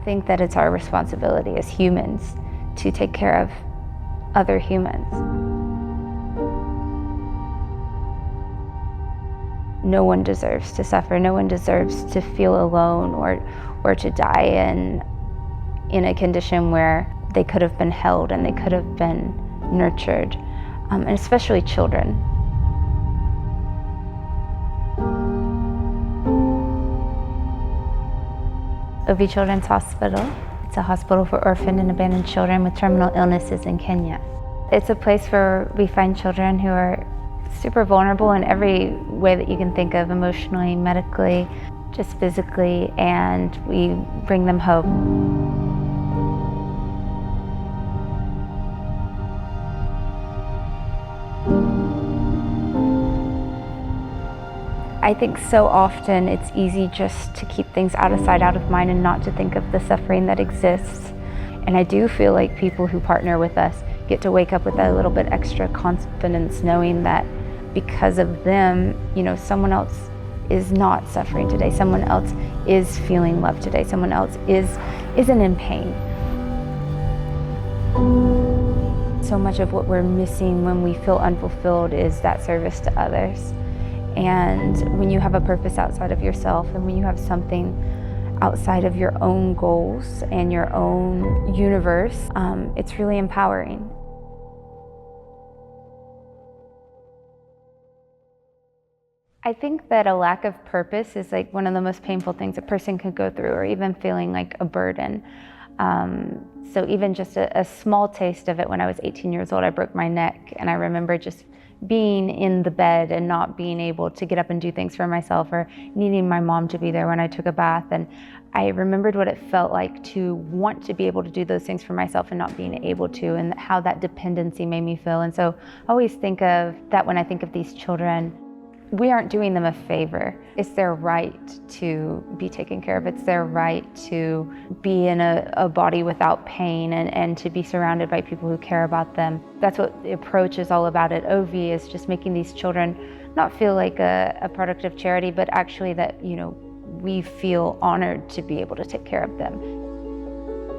think that it's our responsibility as humans to take care of other humans. No one deserves to suffer. No one deserves to feel alone or to die in a condition where they could have been held and they could have been nurtured, and especially children. OVI Children's Hospital. It's a hospital for orphaned and abandoned children with terminal illnesses in Kenya. It's a place where we find children who are super vulnerable in every way that you can think of, emotionally, medically, just physically, and we bring them hope. I think so often it's easy just to keep things out of sight, out of mind, and not to think of the suffering that exists. And I do feel like people who partner with us get to wake up with a little bit extra confidence, knowing that because of them, someone else is not suffering today, someone else is feeling love today, someone else isn't in pain. So much of what we're missing when we feel unfulfilled is that service to others. And when you have a purpose outside of yourself, and when you have something outside of your own goals and your own universe, it's really empowering. I think that a lack of purpose is like one of the most painful things a person could go through, or even feeling like a burden. So even just a small taste of it, when I was 18 years old, I broke my neck, and I remember just being in the bed and not being able to get up and do things for myself, or needing my mom to be there when I took a bath. And I remembered what it felt like to want to be able to do those things for myself and not being able to, and how that dependency made me feel. And so I always think of that when I think of these children. We aren't doing them a favor. It's their right to be taken care of. It's their right to be in a body without pain, and to be surrounded by people who care about them. That's what the approach is all about at OVI, is just making these children not feel like a product of charity, but actually that, we feel honored to be able to take care of them.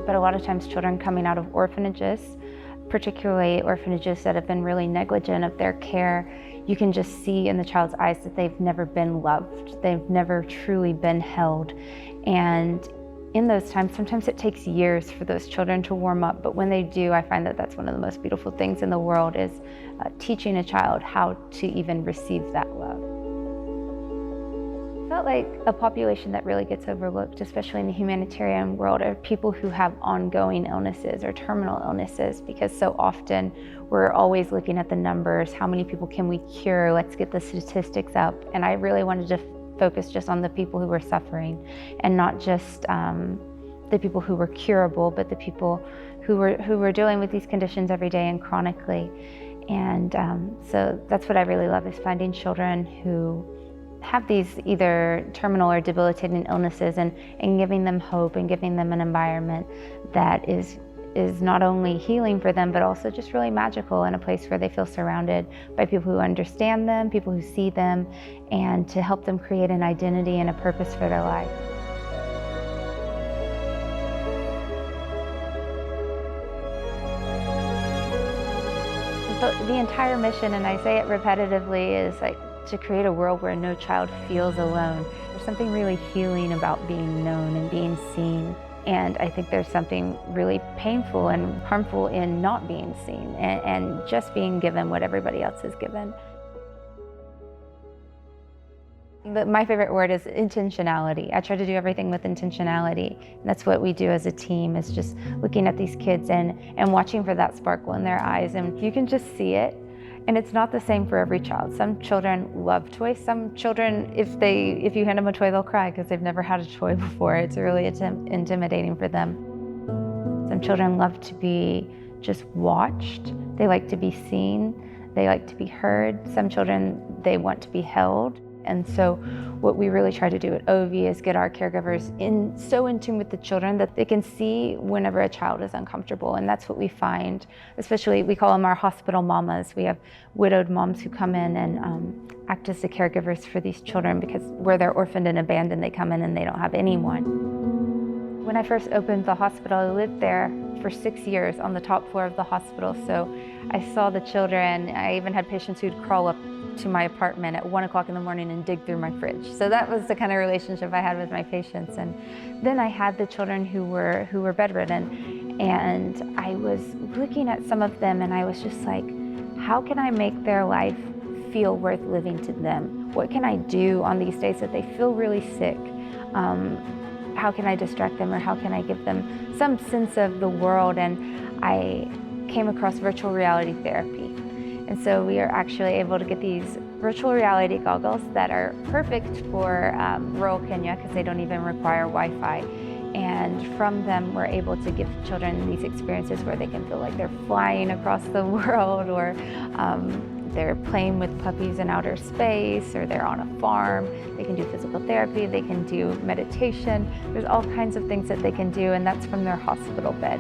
But a lot of times children coming out of orphanages, particularly orphanages that have been really negligent of their care, you can just see in the child's eyes that they've never been loved. They've never truly been held. And in those times, sometimes it takes years for those children to warm up, but when they do, I find that that's one of the most beautiful things in the world, is teaching a child how to even receive that love. I felt like a population that really gets overlooked, especially in the humanitarian world, are people who have ongoing illnesses or terminal illnesses, because so often we're always looking at the numbers. How many people can we cure? Let's get the statistics up. And I really wanted to focus just on the people who were suffering, and not just the people who were curable, but the people who were dealing with these conditions every day and chronically. And so that's what I really love, is finding children who have these either terminal or debilitating illnesses, and giving them hope, and giving them an environment that is not only healing for them, but also just really magical, in a place where they feel surrounded by people who understand them, people who see them, and to help them create an identity and a purpose for their life. The entire mission, and I say it repetitively, is like to create a world where no child feels alone. There's something really healing about being known and being seen. And I think there's something really painful and harmful in not being seen, and just being given what everybody else is given. My favorite word is intentionality. I try to do everything with intentionality. And that's what we do as a team, is just looking at these kids and watching for that sparkle in their eyes. And you can just see it. And it's not the same for every child. Some children love toys. Some children, if you hand them a toy, they'll cry because they've never had a toy before. It's really intimidating for them. Some children love to be just watched. They like to be seen. They like to be heard. Some children, they want to be held. And so what we really try to do at OVI is get our caregivers so in tune with the children that they can see whenever a child is uncomfortable. And that's what we find, especially, we call them our hospital mamas. We have widowed moms who come in and act as the caregivers for these children, because where they're orphaned and abandoned, they come in and they don't have anyone. When I first opened the hospital, I lived there for 6 years on the top floor of the hospital. So I saw the children. I even had patients who'd crawl up to my apartment at 1 o'clock in the morning and dig through my fridge. So that was the kind of relationship I had with my patients. And then I had the children who were bedridden, and I was looking at some of them and I was just like, how can I make their life feel worth living to them? What can I do on these days that they feel really sick? How can I distract them, or how can I give them some sense of the world? And I came across virtual reality therapy. And so we are actually able to get these virtual reality goggles that are perfect for rural Kenya because they don't even require Wi-Fi. And from them, we're able to give children these experiences where they can feel like they're flying across the world, or they're playing with puppies in outer space, or they're on a farm. They can do physical therapy, they can do meditation. There's all kinds of things that they can do, and that's from their hospital bed.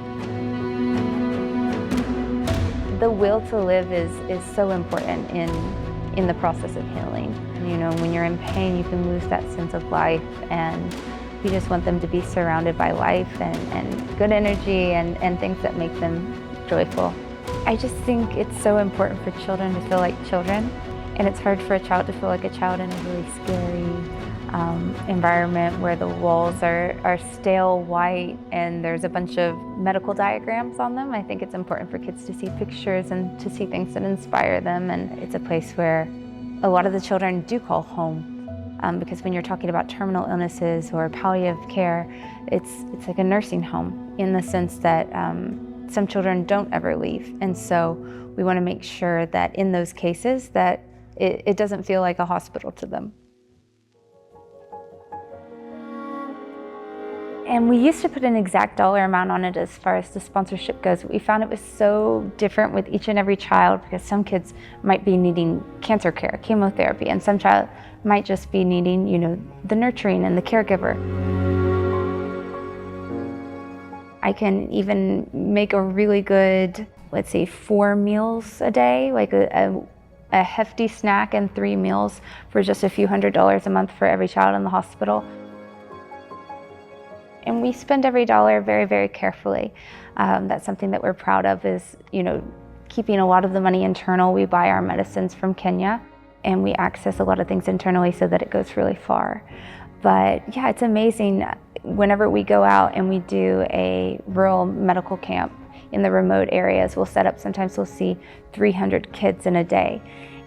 The will to live is so important in the process of healing. You know, when you're in pain, you can lose that sense of life, and you just want them to be surrounded by life and good energy and things that make them joyful. I just think it's so important for children to feel like children, and it's hard for a child to feel like a child in a really scary environment where the walls are stale white and there's a bunch of medical diagrams on them. I think it's important for kids to see pictures and to see things that inspire them, and it's a place where a lot of the children do call home. Because when you're talking about terminal illnesses or palliative care, it's like a nursing home in the sense that some children don't ever leave. And so we want to make sure that in those cases that it doesn't feel like a hospital to them. And we used to put an exact dollar amount on it as far as the sponsorship goes. But we found it was so different with each and every child, because some kids might be needing cancer care, chemotherapy, and some child might just be needing, you know, the nurturing and the caregiver. I can even make a really good, let's say, 4 meals a day, like a hefty snack and 3 meals for just a few $100s a month for every child in the hospital. And we spend every dollar very, very carefully. That's something that we're proud of, is, you know, keeping a lot of the money internal. We buy our medicines from Kenya, and we access a lot of things internally so that it goes really far. But yeah, it's amazing. Whenever we go out and we do a rural medical camp in the remote areas, we'll set up, sometimes we'll see 300 kids in a day.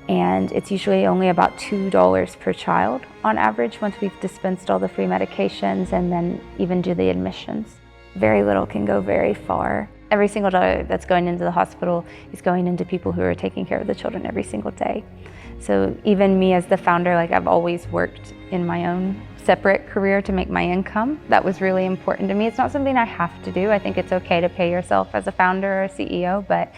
And it's usually only about $2 per child on average once we've dispensed all the free medications and then even do the admissions. Very little can go very far. Every single dollar that's going into the hospital is going into people who are taking care of the children every single day. So even me as the founder, like, I've always worked in my own separate career to make my income. That was really important to me. It's not something I have to do. I think it's okay to pay yourself as a founder or a CEO, but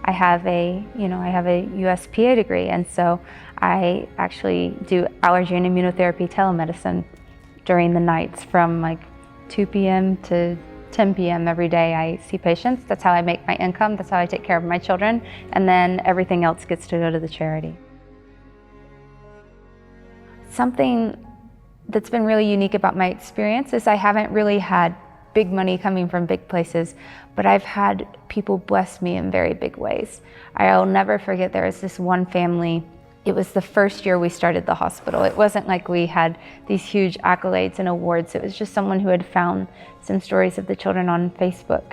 I have a USPA degree, and so I actually do allergy and immunotherapy telemedicine during the nights from like 2 p.m. to 10 p.m. every day. I see patients. That's how I make my income. That's how I take care of my children, and then everything else gets to go to the charity. Something that's been really unique about my experience is I haven't really had big money coming from big places, but I've had people bless me in very big ways. I'll never forget, there was this one family. It was the first year we started the hospital. It wasn't like we had these huge accolades and awards. It was just someone who had found some stories of the children on Facebook.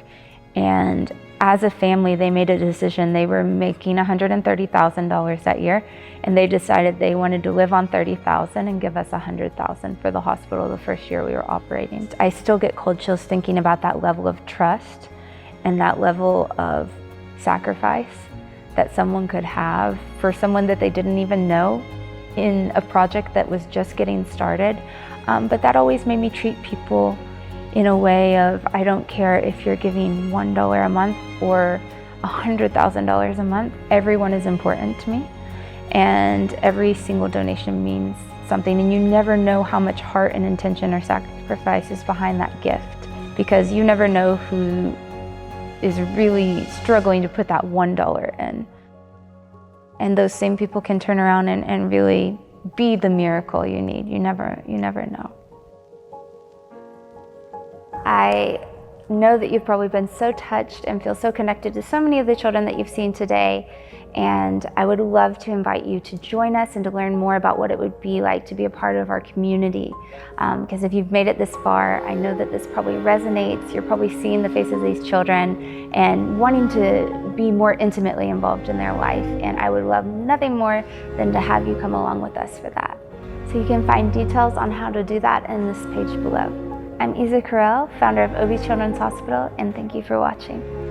And as a family, they made a decision. They were making $130,000 that year, and they decided they wanted to live on $30,000 and give us $100,000 for the hospital the first year we were operating. I still get cold chills thinking about that level of trust and that level of sacrifice that someone could have for someone that they didn't even know in a project that was just getting started. But that always made me treat people in a way of, I don't care if you're giving $1 a month or $100,000 a month, everyone is important to me. And every single donation means something, and you never know how much heart and intention or sacrifice is behind that gift, because you never know who is really struggling to put that $1 in. And those same people can turn around and really be the miracle you need. You never know. I know that you've probably been so touched and feel so connected to so many of the children that you've seen today. And I would love to invite you to join us and to learn more about what it would be like to be a part of our community. Because if you've made it this far, I know that this probably resonates. You're probably seeing the faces of these children and wanting to be more intimately involved in their life. And I would love nothing more than to have you come along with us for that. So you can find details on how to do that in this page below. I'm Iza Correll, founder of OVI Children's Hospital, and thank you for watching.